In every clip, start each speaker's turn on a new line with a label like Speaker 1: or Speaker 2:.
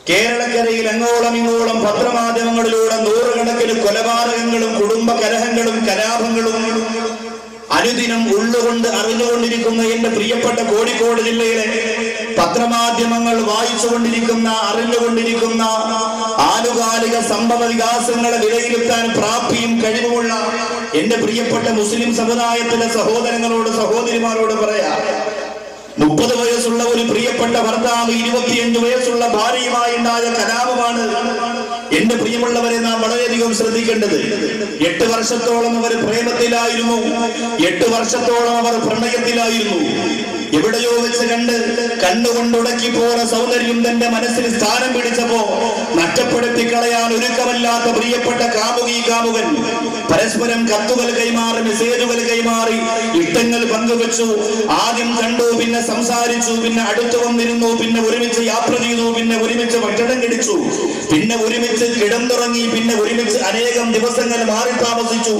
Speaker 1: കേരളക്കരയിൽ അങ്ങോളം ഇങ്ങോളം പത്രമാധ്യമങ്ങളിലൂടെ നൂറുകണക്കിന് കൊലപാതകങ്ങളും കുടുംബ കലഹങ്ങളും കലാപങ്ങളും അനുദിനം ഉള്ളുകൊണ്ട് അറിഞ്ഞുകൊണ്ടിരിക്കുന്ന എന്റെ പ്രിയപ്പെട്ട കോഴിക്കോട് ജില്ലയിലെ പത്രമാധ്യമങ്ങൾ വായിച്ചുകൊണ്ടിരിക്കുന്ന അറിഞ്ഞുകൊണ്ടിരിക്കുന്ന ആനുകാലിക സംഭവ വികാസങ്ങളെ വിലയിരുത്താൻ പ്രാപ്തിയും കഴിവുമുള്ള എന്റെ പ്രിയപ്പെട്ട മുസ്ലിം സമുദായത്തിലെ സഹോദരങ്ങളോട് സഹോദരിമാരോട് പറയാം, 30 വയസ്സുള്ള ഒരു പ്രിയപ്പെട്ട ഭർത്താവ് 25 വയസ്സുള്ള ഭാര്യയുമായി ഉണ്ടായ കലാപമാണ് എന്റെ പ്രിയമുള്ളവരെ നാം വളരെയധികം ശ്രദ്ധിക്കേണ്ടത്. 8 വർഷത്തോളം അവർ പ്രേമത്തിലായിരുന്നു, 8 വർഷത്തോളം അവർ പ്രണയത്തിലായിരുന്നു. എവിടെയോ വെച്ച് കണ്ണുകൊണ്ടുടക്കി പോയ സൗന്ദര്യം തന്റെ മനസ്സിൽ സ്ഥാനം പിടിച്ചപ്പോ നഷ്ടപ്പെടുത്തി കളയാൻ ഒരുക്കമല്ലാത്ത പ്രിയപ്പെട്ട കാമുകൻ പരസ്പരം കത്തുകൾ കൈമാറി, മെസ്സേജുകൾ കൈമാറി, ഇഷ്ടങ്ങൾ പങ്കുവെച്ചു. ആദ്യം കണ്ടു, പിന്നെ സംസാരിച്ചു, പിന്നെ അടുത്തു വന്നിരുന്നു, പിന്നെ ഒരുമിച്ച് യാത്ര ചെയ്തു, പിന്നെ ഒരുമിച്ച് ഭക്ഷണം കഴിച്ചു, പിന്നെ ഒരുമിച്ച് കിടന്നുറങ്ങി, പിന്നെ ഒരുമിച്ച് അനേകം ദിവസങ്ങൾ മാറി താമസിച്ചു.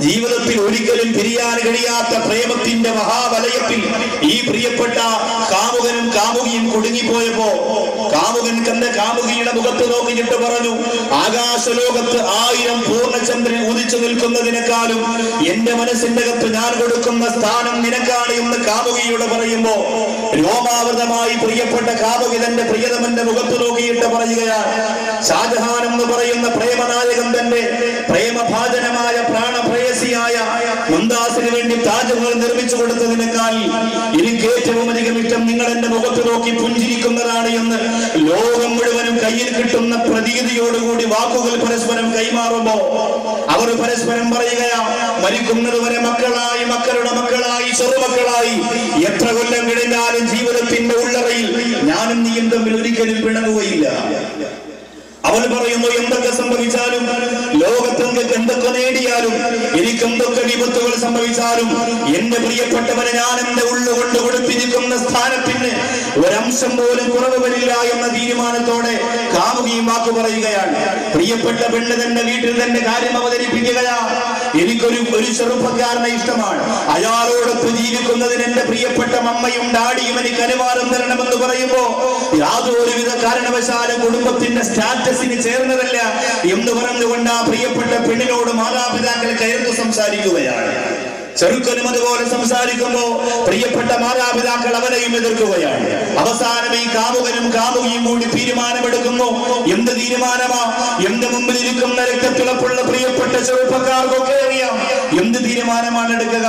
Speaker 1: ജീവിതത്തിൽ ഒരിക്കലും പിരിയാൻ കഴിയാത്ത പ്രേമത്തിന്റെ മഹാവലയത്തിൽ ഈ പ്രിയപ്പെട്ട കാമുകനും കാമുകിയും കുടുങ്ങിപ്പോയപ്പോ കാമുകൻ തന്റെ കാമുകിയുടെ മുഖത്ത് നോക്കിയിട്ട് പറഞ്ഞു, ആകാശലോകത്ത് 1000 പൂർണ്ണചന്ദ്രൻ ഉദിച്ചു നിൽക്കുന്നതിനേക്കാളും എന്റെ മനസ്സിന്റെ അകത്ത് ഞാൻ കൊടുക്കുന്ന സ്ഥാനം നിനക്കാണ് എന്ന് കാമുകിയോട് പറയുമ്പോ രോമാവൃതമായി പ്രിയപ്പെട്ട കാമുകി തന്റെ പ്രിയതമന്റെ മുഖത്ത് നോക്കിയിട്ട് പറയുകയാണ്, ഷാജഹാൻ എന്ന് പറയുന്ന പ്രേമനായകൻ തന്റെ പ്രേമഭാജനമായ പ്രാണപ്രേയസിയായ മുംതാസിന് വേണ്ടി താജ്മഹൽ നിർമ്മിച്ചു കൊടുത്തതിനേക്കാൾ എനിക്ക് ഏറ്റവും അധികം ഇഷ്ടം നിങ്ങൾ എന്റെ മുഖത്ത് നോക്കി പുഞ്ചിരിക്കുന്നതാണ് എന്ന് ലോകം മുഴുവനും കയ്യിൽ കിട്ടുന്ന പ്രതീതിയോടുകൂടി വാക്കുകൾ പരസ്പരം കൈമാറുമ്പോ അവർ പരസ്പരം പറയുകയാ, മരിക്കുന്നത് വരെ മക്കളായി, മക്കളുടെ മക്കളായി, ചെറുമക്കളായി, എത്ര കൊല്ലം കഴിഞ്ഞാലും ജീവിതത്തിന്റെ ഉള്ളറയിൽ ഞാനും നീയും തമ്മിൽ ഒരിക്കലും പിണങ്ങുകയില്ല. അവൻ പറയുന്നു, എന്തൊക്കെ സംഭവിച്ചാലും, ലോകത്തെന്തൊക്കെ എന്തൊക്കെ നേടിയാലും, എനിക്ക് എന്തൊക്കെ വിപത്തുകൾ സംഭവിച്ചാലും എന്റെ പ്രിയപ്പെട്ടവനെ ഞാൻ എന്റെ ഉള്ളുകൊണ്ട് കൊടുത്തിരിക്കുന്ന സ്ഥാനത്തിന് ഒരംശം പോലും കുറവ് വരില്ല എന്ന തീരുമാനത്തോടെ കാമുകിയും വാക്കു പറയുകയാണ്. പ്രിയപ്പെട്ട പെണ്ണ് തന്റെ വീട്ടിൽ തന്റെ കാര്യം അവതരിപ്പിക്കുകയാ, എനിക്കൊരു ചെറുപ്പക്കാരനെ ഇഷ്ടമാണ്, അയാളോടൊത്ത് ജീവിക്കുന്നതിന് എന്റെ പ്രിയപ്പെട്ട അമ്മയും ഡാഡിയും എനിക്ക് അനുവാദം തരണമെന്ന് പറയുമ്പോ യാതൊരുവിധ കാരണവശാലും കുടുംബത്തിന്റെ സ്റ്റാറ്റസിന് ചേർന്നതല്ല എന്ന് പറഞ്ഞുകൊണ്ട് ആ പ്രിയപ്പെട്ട പെണ്ണിനോട് മാതാപിതാക്കൾ കയർത്ത് സംസാരിക്കുകയാണ്. ചെറുക്കനും അതുപോലെ സംസാരിക്കുമ്പോ പ്രിയപ്പെട്ട മാതാപിതാക്കൾ അവരെയും എതിർക്കുകയാണ്. അവസാനം ഈ കാമുകനും കാമുകിയും കൂടി തീരുമാനമെടുക്കുന്നു. എന്ത് തീരുമാനമാ? എന്റെ മുമ്പിൽ ഇരിക്കുന്ന രക്തത്തിളപ്പുള്ള പ്രിയപ്പെട്ട ചെറുപ്പക്കാർക്കൊക്കെ അറിയാം എന്ത് തീരുമാനമാണ് എടുക്കുക.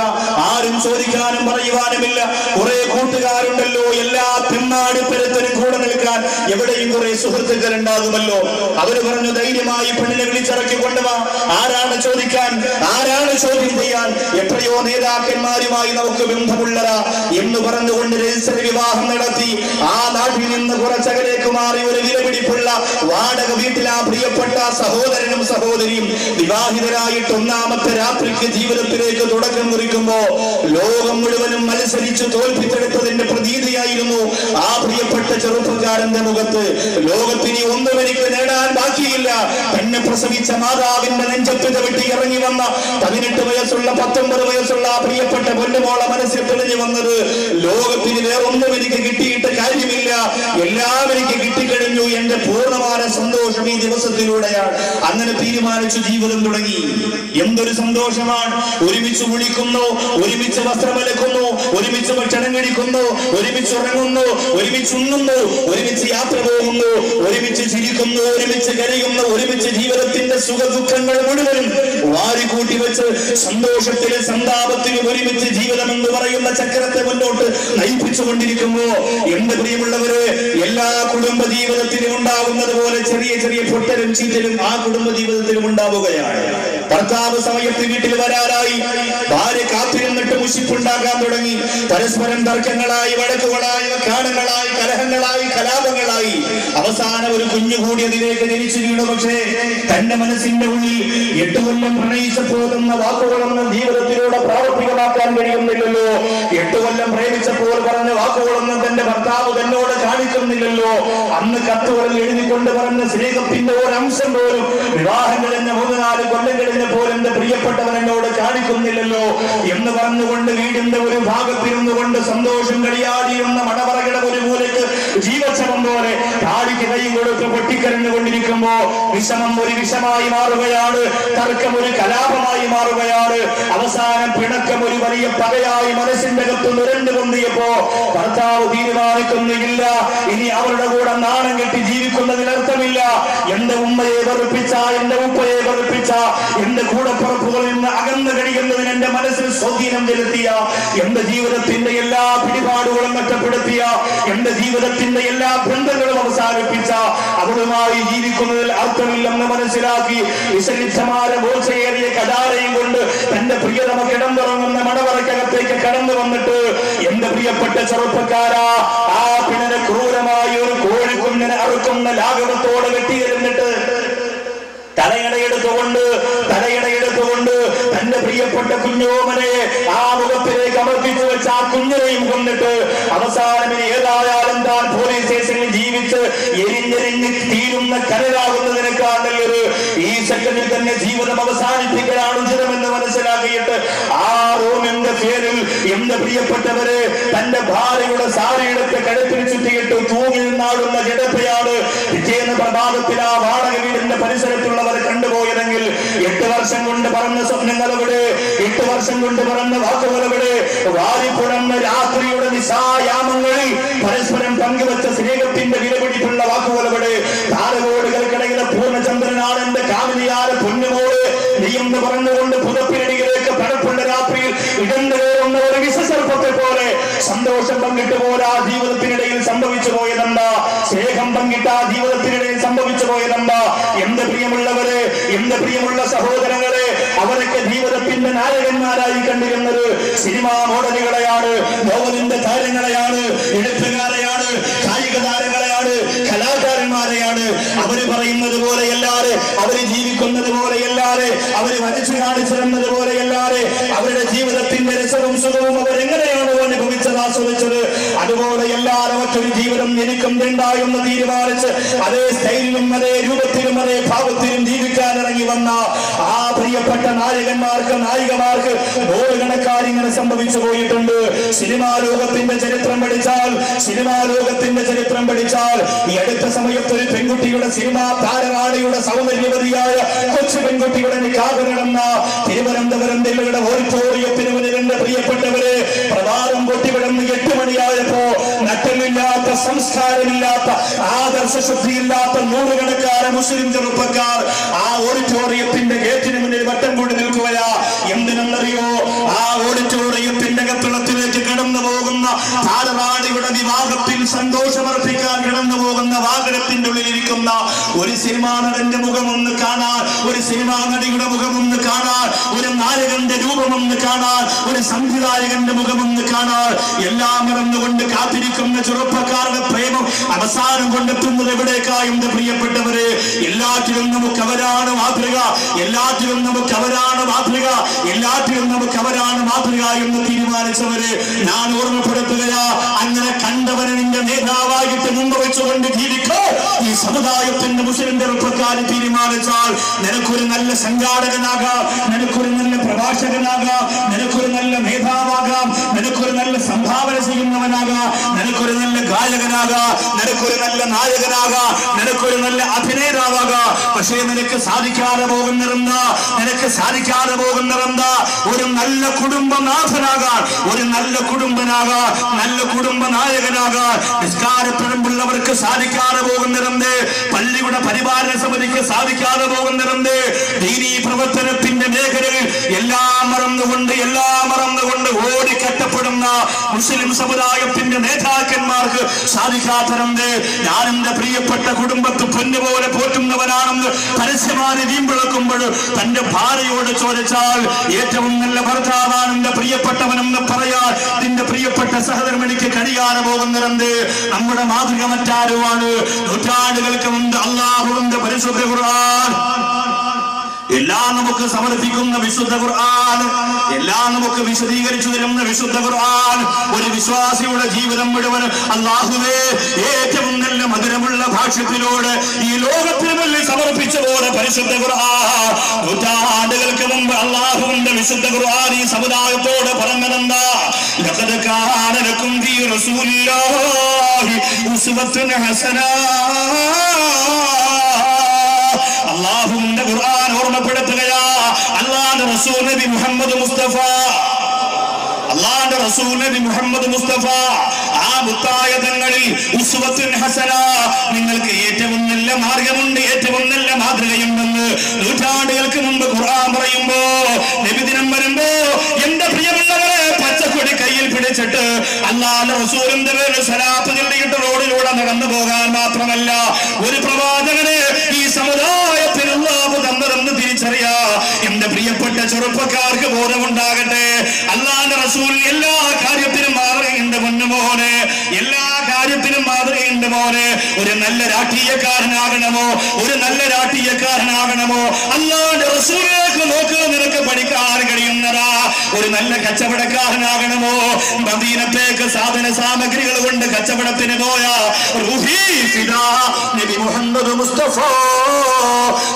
Speaker 1: ആരും ചോദിക്കാനും പറയുവാനുമില്ല. കുറെ കൂട്ടുകാരുണ്ടല്ലോ, എല്ലാ പിന്നാടിപ്പരത്തിനും കൂടെ നിൽക്കാൻ എവിടെയും കുറെ സുഹൃത്തുക്കൾ ഉണ്ടാകുമല്ലോ. അവര് പറഞ്ഞു, ധൈര്യമായി പെണ്ണിനെ വിളിച്ചിറക്കി കൊണ്ടുവാ, ആരാണ് ചോദിക്കാൻ, ആരാണ് ചോദ്യം ചെയ്യാൻ, എത്രയോ നേതാക്കന്മാരുമായി നമുക്ക് ബന്ധമുള്ളതാ എന്ന് പറഞ്ഞുകൊണ്ട് രജിസ്റ്റർ വിവാഹം നടത്തി. ആ നാട്ടിൽ നിന്ന് കുറച്ചകലേക്ക് മാറി ഒരു വിലപിടിപ്പുള്ള വാടക വീട്ടിൽ ആ പ്രിയപ്പെട്ട സഹോദരനും സഹോദരിയും വിവാഹിതരായിട്ട് 1ാമത്തെ രാത്രിക്ക് ജീവിതത്തിലേക്ക് തുടക്കം കുറിക്കുമ്പോ ലോകം മുഴുവനും മത്സരിച്ച് തോൽപ്പിച്ചെടുത്തതിന്റെ പ്രതീതിയായിരുന്നു ആ പ്രിയപ്പെട്ട ചെറുപ്പക്കാരന്റെ മുഖത്ത്. ലോകത്തിന് ഒന്നും എനിക്ക് നേടാൻ ബാക്കിയില്ല. തന്നെ പ്രസവിച്ച മാതാവിന്റെ നെഞ്ചത്ത് ചവിട്ടി ഇറങ്ങി വന്ന 18 വയസ്സുള്ള 19 വയസ്സുള്ള ആ പ്രിയപ്പെട്ട പൊന്നുമോളെ മനസ്സിൽ തെളിഞ്ഞു വന്നത്, ലോകത്തിന് വേറൊന്നും എനിക്ക് കിട്ടിയിട്ട് കാര്യമില്ല, എല്ലാം എനിക്ക് കിട്ടിക്കഴിഞ്ഞു, എന്റെ പൂർണ്ണമായ സന്തോഷം ഈ ദിവസത്തിലൂടെയാണ്. അങ്ങനെ തീരുമാനിച്ചു ജീവിതം തുടങ്ങി. എന്തൊരു സന്തോഷമാണ്! ഒരുമിച്ച് കുളിക്കുന്നു, ഒരുമിച്ച് വസ്ത്രമലക്കുന്നു, ഒരുമിച്ച് ഭക്ഷണം കഴിക്കുന്നു, ഒരുമിച്ച് ഉറങ്ങുന്നു, ഒരുമിച്ച് ഉണ്ണുന്നു, ഒരുമിച്ച് യാത്ര പോകുന്നു, ഒരുമിച്ച് ചിരിക്കുന്നു, ഒരുമിച്ച് കരയുന്നു, ഒരുമിച്ച് ജീവിതത്തിന്റെ സുഖദുഃഖങ്ങൾ മുഴുവനും വാരിക്കൂട്ടി വെച്ച് സന്തോഷത്തിലെ സന്താപത്തിലും ഒരുമിച്ച് ജീവിതം എന്ന് പറയുന്ന ചക്രത്തെ മുന്നോട്ട് നയിപ്പിച്ചുകൊണ്ടിരിക്കുമ്പോ എന്റെ പ്രിയമുള്ളവരെ, എല്ലാ കുടുംബ ജീവിതത്തിലും ഉണ്ടാകുന്നത് പോലെ ചെറിയ ചെറിയ പൊട്ടലും ചീറ്റലും ആ കുടുംബ ജീവിതത്തിലും ഉണ്ടാവുകയാണ്. ഭർത്താവ് സമയത്ത് വീട്ടിൽ വരാറായി, ഭാര്യ കാത്തിരുന്നിട്ട് മുഷിപ്പുണ്ടാക്കാൻ തുടങ്ങി. പരസ്പരം തർക്കങ്ങളായി, വഴക്കുകളായി, കാണങ്ങളായി, കലഹങ്ങളായി, കലാപങ്ങളായി. അവസാനം ഒരു കുഞ്ഞു കൂടി അതിലേക്ക് ജനിച്ചു വീണു. പക്ഷേ തന്റെ മനസ്സിന്റെ ഉള്ളിൽ 8 കൊല്ലം പ്രണയിച്ചപ്പോൾ എന്ന വാക്കുകളൊന്നും ജീവിതത്തിലൂടെ പ്രാവർത്തികമാക്കാൻ കഴിയുന്നില്ലല്ലോ. 8 കൊല്ലം പ്രേമിച്ചപ്പോൾ പറഞ്ഞ വാക്കുകളൊന്നും തന്റെ ഭർത്താവ് തന്നോട് കാണിക്കുന്നില്ലല്ലോ. അന്ന് കത്തുകളിൽ എഴുതിക്കൊണ്ട് പറഞ്ഞ സ്നേഹത്തിന്റെ ഒരംശം പോലും വിവാഹം കഴിഞ്ഞ 3-4 കൊല്ലം കഴിഞ്ഞപ്പോൾ എന്റെ പ്രിയപ്പെട്ടവൻ എന്നോട് കാണിക്കുന്നില്ലല്ലോ എന്ന് പറഞ്ഞുകൊണ്ട് വീടിന്റെ ഒരു ഭാഗത്തിരുന്നു കൊണ്ട് സന്തോഷം കഴിയാതിരുന്ന മടവറയുടെ ഒരു മൂലയ്ക്ക് ജീവശവം പോലെ താടിക്ക് കൈയും കൊടുത്ത് പൊട്ടിക്കരഞ്ഞുകൊണ്ടിരിക്കുമ്പോ വിഷമം ഒരു വിഷമായി മാറുകയാണ്, തർക്കം ഒരു കലാപമായി മാറുകയാണ്, അവസാനം പിണക്കം ഒരു വലിയ പകയായി മനസ്സിന്റെ അകത്ത് നുരണ്ടു പൊന്തിയപ്പോ ഭർത്താവ് തീരുമാനിക്കുന്നില്ല, ഇനി അവരുടെ കൂടെ നാണം കെട്ടി ജീവിക്കുന്നതിനർത്ഥമില്ല. എന്റെ ഉമ്മയെ വെറുപ്പിച്ച, എന്റെ ഉപ്പയെ വെറുപ്പിച്ച, എന്റെ കൂടപ്പുറപ്പുകളിൽ നിന്ന് അകന്നു കഴിയുന്നതിന് എന്റെ മനസ്സിൽ സ്വാധീനം ചെലുത്തിയ, എന്റെ ജീവിതത്തിന്റെ എല്ലാ പിടിപാടുകളും നഷ്ടപ്പെടുത്തിയ, എന്റെ ജീവിതത്തിന്റെ എല്ലാ ബന്ധങ്ങളും അവസാനിപ്പിച്ച അവളുമായി ജീവിക്കുന്നതിൽ അർത്ഥമില്ലെന്ന് മനസ്സിലാക്കി വിശലിച്ചമാര മോശയേറിയ കടാരയും കൊണ്ട് തന്റെ പ്രിയതമ കിടന്നുറങ്ങുന്ന മണവറക്കകത്തേക്ക് കടന്നു വന്നിട്ട്, എന്റെ പ്രിയപ്പെട്ട ചെറുപ്പക്കാരാ, ആ പിണനെ ക്രൂരമായി ഒരു കോഴിക്കുഞ്ഞിനെ അറുക്കുന്ന ലാഘവത്തോടെ വെട്ടിയിരുന്നിട്ട് തലയണയെടുത്തുകൊണ്ട് തന്റെ പ്രിയപ്പെട്ട കുഞ്ഞോമനെ ആ മുഖത്തിലേക്ക് അമർപ്പിച്ചു വെച്ച ആ കുഞ്ഞിനെയും കൊന്നിട്ട് അവസാനം ഏതായാലും താൻ പോലീസ് സ്റ്റേഷനിൽ ജീവിച്ച് എരിഞ്ഞെരിഞ്ഞ് തീരുന്ന കനലാകുന്നതിനേക്കാൾ നല്ലൊരു ഈ സെക്കൻഡിൽ തന്നെ ജീവിതം അവസാനിപ്പിക്കലാണ് ഉചിതമെന്ന് മനസ്സിലാക്കിയിട്ട് ആ റൂമിന്റെ പേരിൽ എന്റെ പ്രിയപ്പെട്ടവരെ തന്റെ ഭാര്യയുടെ സാരിയെടുത്ത് കഴുത്തിൽ ചുറ്റിയിട്ട് തൂങ്ങി നിന്നാടുന്ന ജഡപ്പയാണ് പിറ്റേന്ന് പ്രഭാതത്തിൽ ആ വാടക വീടിന്റെ പരിസരത്തുള്ളവർ കണ്ടുപോയതെങ്കിൽ 8 വർഷം കൊണ്ട് പറഞ്ഞ സ്വപ്നങ്ങൾ എവിടെ, 8 വർഷം കൊണ്ട് പറഞ്ഞ വാക്കുകൾ എവിടെ, വാരിപ്പുഴന്ന രാത്രിയുടെ നിശായാമങ്ങളിൽ പരസ്പരം പങ്കുവച്ച സ്നേഹത്തിന്റെ വിലപിടിപ്പുള്ള വാക്കുകൾ എവിടെ, താരകോടുകൾക്കിടയിലെ പൂർണ്ണചന്ദ്രനാണ് എന്റെ കാമിനിയായ പൊന്നുമോള് നീ എന്ന് പറഞ്ഞുകൊണ്ട് പുതപ്പിനടിയിലേക്ക് പടപ്പുള്ള രാത്രിയിൽ ഇടന്നു കയറുന്ന ഒരു വിഷസർപ്പത്തെ പോലെ സന്തോഷം പങ്കിട്ട് പോരാ ജീവിതത്തിനിടയിൽ സംഭവിച്ചു പോയതെന്താ, സ്നേഹം പങ്കിട്ട ജീവിതത്തിനിടയിൽ സംഭവിച്ചു പോയതെന്താ. എന്റെ പ്രിയമുള്ളവരെ, എന്റെ പ്രിയമുള്ള സഹോദരങ്ങളെ, അവരൊക്കെ ജീവിതത്തിന്റെ നായകന്മാരായി കണ്ടിരുന്നത് സിനിമാ മോഡലുകളെയാണ്, നോവലിന്റെ താരങ്ങളെയാണ്, എഴുത്തുകാരെയാണ്, കായിക താരങ്ങളെയാണ്, കലാകാരന്മാരെയാണ്. അവര് പറയുന്നത് പോലെയല്ലാതെ, അവര് ജീവിക്കുന്നത് പോലെയല്ലാതെ, അവര് വരച്ചു കാണിച്ചിരുന്നത് പോലെയല്ലാതെ, അവരുടെ ജീവിതത്തിന്റെ രസവും സുഖവും അവരെങ്ങനെയാണോ അനുഭവിച്ചത്, ആസ്വദിച്ചത്, അതുപോലെ എല്ലാവരും മറ്റൊരു ജീവിതം എനിക്കും വേണ്ട എന്ന് തീരുമാനിച്ച് അതേ സ്റ്റൈലിലും അതേ രൂപത്തിലും അതേ ഭാവത്തിലും ജീവിക്കാൻ ഇറങ്ങി വന്ന ആ പ്രിയപ്പെട്ട നായകന്മാർക്ക്, നായികമാർക്ക് നൂറുകണക്കാർ ഇങ്ങനെ സംഭവിച്ചു പോയിട്ടുണ്ട്. സിനിമാ ലോകത്തിന്റെ ചരിത്രം പഠിച്ചാൽ ഈ അടുത്ത സമയത്ത് ഒരു പെൺകുട്ടിയുടെ സിനിമാ താരറാണിയുടെ സൗന്ദര്യവതിയായ കൊച്ചു പെൺകുട്ടിയുടെ നിക്കാഹ് നടന്ന തിരുവനന്തപുരം ജില്ലയുടെ ഓഡിറ്റോറിയത്തിന് മുന്നിൽ എന്റെ പ്രിയപ്പെട്ടവരെ പ്രഭാതം പൊട്ടിവിടന്ന് 8 മണിയായപ്പോ നട്ടമില്ലാത്ത, സംസ്കാരമില്ലാത്ത, ആദർശ ശുദ്ധിയില്ലാത്ത നൂറുകണക്കാര മുസ്ലിം ചെറുപ്പക്കാർ ആ ഓഡിറ്റോറിയത്തിന്റെ ഗേറ്റിന് മുന്നിൽ വട്ടം കൂടി നിൽക്കുകയാ. എന്തിനെന്നറിയോ? ആ ഓഡിറ്റോറിയത്തിന്റെ അകത്തളത്തിലേക്ക് കടന്നു പോകുന്ന താരറാണിയുടെ വിവാഹത്തിൽ സന്തോഷമർപ്പിക്കാൻ കടന്നു പോകുന്ന വാഹനത്തിന്റെ ഉള്ളിലിരിക്കുന്ന ഒരു സിനിമാ നടന്റെ മുഖമൊന്ന് കാണാൻ, ഒരു സിനിമാ നടിയുടെ മുഖമൊന്ന് കാണാൻ, ഒരു നായകന്റെ രൂപമൊന്ന് കാണാൻ, ഒരു സംവിധായകന്റെ മുഖമൊന്ന് കാണാൻ, എല്ലാം മറന്നുകൊണ്ട് കാത്തിരിക്കുന്ന ചെറുപ്പക്കാരുടെ പ്രേമം അവസാനം കൊണ്ടെത്തുന്നത് എവിടേക്കാ എന്റെ പ്രിയപ്പെട്ടവരെ? എല്ലാറ്റിലും നമുക്ക് അവരാണ് മാതൃക, എല്ലാറ്റിലും നമുക്ക് അവരാണ് മാതൃക, എല്ലാറ്റിലും നമുക്ക് അവരാണ് മാതൃക എന്ന് തീരുമാനിച്ചവരെ ഞാൻ ഓർമ്മപ്പെടുത്തുകയാ. അങ്ങനെ കണ്ടവനെ നിന്റെ നേതാവായിട്ട് മുമ്പ് വെച്ചുകൊണ്ട് ജീവിക്കോ. ഈ സമുദായത്തിന്റെ മുസ്ലിം ചെറുപ്പക്കാരൻ തീരുമാനിച്ചാൽ നിനക്കൊരു നല്ല സംഘാടകനാകാം, നിനക്കൊരു നല്ല പ്രഭാഷകനാകാം, നിനക്കൊരു നല്ല നേതാവാകാം, നിനക്കൊരു നല്ല സംഭാവന ചെയ്യുന്നവനാകാം, നിനക്കൊരു നല്ല ഗായകനാകാം, നിനക്കൊരു നല്ല നായകനാകാം, നിനക്കൊരു നല്ല അഭിനേതാവാകാം. പക്ഷേ നിനക്ക് സാധിക്കാതെ പോകുന്നതെന്താ? ഒരു നല്ല കുടുംബനാഥനാകാൻ, ഒരു നല്ല കുടുംബനാകാൻ, നല്ല കുടുംബ നായകനാകാൻ നിസ്കാരപ്പെടുമ്പുള്ളവർക്ക് സാധിക്കാതെ പോകുന്നതെന്ത്? പള്ളിയുടെ പരിപാലന സമിതിക്ക് സാധിക്കാതെ പോകുന്നതെന്ത്? ദീനീ പ്രവർത്തനത്തിന്റെ മേഖലയിൽ എല്ലാം മറന്നുകൊണ്ട് ഓടിക്കറ്റപ്പെടുന്ന മുസ്ലിം സമുദായത്തിന്റെ നേതാക്കന്മാർക്ക് സാധിക്കാത്തതെന്ത്? ഞാൻ എന്റെ പ്രിയപ്പെട്ട കുടുംബത്തെ പൊന്നുപോലെ പോറ്റുന്നവനാണെന്ന് പരസ്യമായി വീമ്പിളക്കുമ്പോൾ തന്റെ ഭാര്യയോട് ചോദിച്ചാൽ ഏറ്റവും നല്ല ഭർത്താവാണ് എന്റെ പ്രിയപ്പെട്ടവനെന്ന് പറയാൻ നിന്റെ പ്രിയപ്പെട്ട സഹധർമ്മിണിക്ക് കഴിയാതെ പോകുന്നതെന്ത്? നമ്മുടെ മാതൃക മറ്റാരുമാണ്? നൂറ്റാണ്ടുകൾക്ക് മുമ്പ് അല്ലാഹുവിന്റെ പരിശുദ്ധ ഖുർആൻ എല്ലാം നമുക്ക് സമർപ്പിക്കുന്ന വിശുദ്ധ ഖുർആൻ, എല്ലാം നമുക്ക് വിശദീകരിച്ചു തരുന്ന വിശുദ്ധ ഖുർആൻ, ഒരു വിശ്വാസിയുടെ ജീവിതം മുഴുവൻ അല്ലാഹുവേ ഏറ്റവും നല്ല മധുരമുള്ള ഭാഷ്യത്തിലൂടെ ഈ ലോകത്തിന് മുന്നിൽ സമർപ്പിച്ച പോലെ പരിശുദ്ധ ഖുർആൻ നൂറ്റാണ്ടുകൾക്ക് മുമ്പ് അല്ലാഹുവിന്റെ വിശുദ്ധ ഖുർആൻ ഈ സമുദായത്തോട് പറഞ്ഞതെന്താ? ലഖദ് കാന ലക്കും ഫീ റസൂലില്ലാഹി ഉസ്വത്തുൻ ഹസന. അല്ലാഹുവിന്റെ ഖുർആൻ ഓർമ്മപ്പെടുത്തുകയാ. അല്ലാഹുവിന്റെ റസൂൽ നബി മുഹമ്മദ് മുസ്തഫ, അല്ലാഹുവിന്റെ റസൂൽ നബി മുഹമ്മദ് മുസ്തഫ ആ മുത്തായ തങ്ങളിൽ ഉസ്വത്തുൻ ഹസന, നിങ്ങൾക്ക് ഏറ്റവും നല്ല മാർഗമുണ്ട്, ഏറ്റവും നല്ല മാതൃകയുണ്ടെന്ന് നൂറ്റാണ്ടുകൾക്ക് മുമ്പ് ഖുർആൻ പറയുമ്പോ, നബിദിനം വരുമ്പോ എന്റെ പ്രിയമുള്ളവരെ പച്ചക്കൊടി കയ്യിൽ പിടിച്ചിട്ട് അല്ലാഹുവിന്റെ റസൂലിന്റെ പേരിൽ സലാത്ത് ചൊല്ലിയിട്ട് റോഡിലൂടെ നടന്നു പോകാൻ മാത്രമല്ല, ഒരു പ്രവാചകനെ ഈ സമുദായത്തിൽ അല്ലാഹു തന്നതെന്ന് തിരിച്ചറിയാ. എന്റെ പ്രിയപ്പെട്ട ചെറുപ്പക്കാർക്ക് ബോധമുണ്ടാകട്ടെ, അല്ലാഹുവിന്റെ റസൂൽ എല്ലാ കാര്യത്തിനും മാതൃകയുണ്ട് പൊന്നുമോനെ, എല്ലാ കാര്യത്തിനും മാതൃകയുണ്ട് മോനെ. ഒരു നല്ല രാഷ്ട്രീയക്കാരനാകണമോ, ഒരു നല്ല രാഷ്ട്രീയക്കാരനാകണമോ, അല്ലാഹുവിന്റെ റസൂലിലേക്ക് നോക്കുക, നിനക്ക് പഠിക്കാൻ കഴിയുന്നതാ. ഒരു നല്ല കച്ചവടക്കാരനാകണമോ, മദീനത്തേക്ക് സാധന സാമഗ്രികൾ കൊണ്ട് കച്ചവടത്തിന് പോയ നബി മുഹമ്മദ് മുസ്തഫ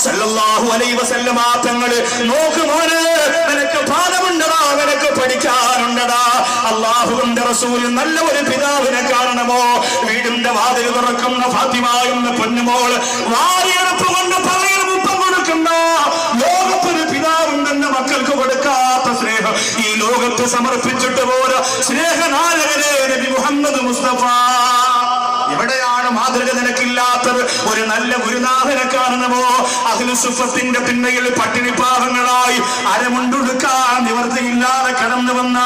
Speaker 1: സല്ലല്ലാഹു അലൈഹി വസല്ലമ തങ്ങള് നോക്ക് മോനെ, നിനക്ക് പാഠമുണ്ടടാ, നിനക്ക് പഠിക്കാനുണ്ടടാ. അല്ലാഹുവിന്റെ റസൂൽ നല്ല ഒരു പിതാവിനെ കാണണമോ, വീടിന്റെ വാതിൽ തുറക്കുന്ന ഫാത്തിമ എന്ന പൊന്നുമോൾ വാരിയെടുപ്പ് കൊണ്ട് പള്ളിയിൽ മുത്തം കൊടുക്കുന്ന ലോകത്തൊരു പിതാവുണ്ടെന്ന് മക്കൾക്ക് കൊടുക്കാത്ത സ്നേഹം ഈ ലോകത്ത് സമർപ്പിച്ചിട്ട് പോരാ സ്നേഹനായകനെ നബി മുഹമ്മദ് മുസ്തഫ. എവിടെയാണ് മാതൃക നിനക്കില്ലാത്തത്? ഒരു നല്ല ഗുരുനാഥനെ കാണണമോ, അഹ്ലു സുഫത്തിന്റെ പിന്നയിൽ പട്ടിണി പാവങ്ങളായി അരമുണ്ടൊടുക്കാൻ നിവർത്തിയില്ലാതെ കടന്നു വന്ന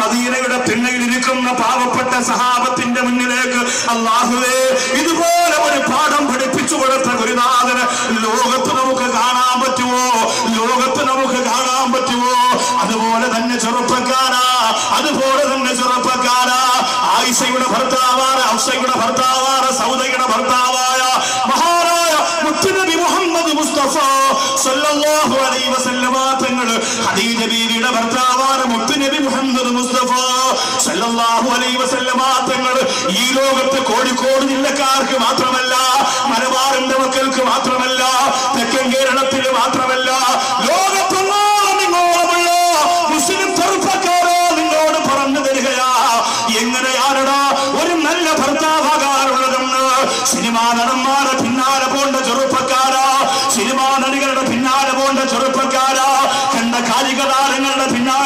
Speaker 1: മദീനയുടെ പിന്നയിൽ ഇരിക്കുന്ന പാവപ്പെട്ട സഹാബത്തിന്റെ മുന്നിലേക്ക് അല്ലാഹുവേ ഇതുപോലെ ഒരു പാഠം പഠിപ്പിച്ചു കൊടുത്ത ഗുരുനാഥന് ലോകത്ത് നമുക്ക് കാണാൻ പറ്റുമോ? ലോകത്ത് നമുക്ക് കാണാൻ പറ്റുമോ? അതുപോലെ തന്നെ ചെറുപ്പക്കാരാ, അതുപോലെ തന്നെ ചെറുപ്പക്കാരാ, ആയിഷയുടെ ഭർത്താവാണ്, ഹഫ്സയുടെ ഭർത്താവാണ്, സൗദയുടെ ഭർത്താവായ മഹാനായ മുത്തുനബി മുഹമ്മദ് മുസ്തഫ സല്ലല്ലാഹു അലൈഹി വസല്ലമ തങ്ങൾ ഖദീജ ബീവിയുടെ ഭർത്താവാണ് മുത്തുനബി മുഹമ്മദ് മുസ്തഫ സല്ലല്ലാഹു അലൈഹി വസല്ലമ തങ്ങൾ ഈ ലോകത്ത് കോഴിക്കോട് ജില്ലക്കാർക്ക് മാത്രമല്ല, മലബാറിന്റെ മക്കൾക്ക് മാത്രമല്ല, തെക്കൻ കേരളത്തിൽ മാത്രമല്ല, ലോകത്തെങ്ങോളം ഇങ്ങോളമുള്ള മുസ്ലിം ചെറുപ്പക്കാരോ നിങ്ങളോട് പറഞ്ഞു തരികയാ, എങ്ങനെയാണടാ ഒരു നല്ല ഭർത്താവാകാറുള്ളതെന്ന്. സിനിമാ നടന്മാരുടെ പിന്നാലെ പോണ്ട ചെറുപ്പക്കാരാ, സിനിമാ നടികളുടെ പിന്നാലെ പോണ്ട ചെറുപ്പക്കാരാ, കണ്ട കാലിക താരങ്ങളുടെ പിന്നാലെ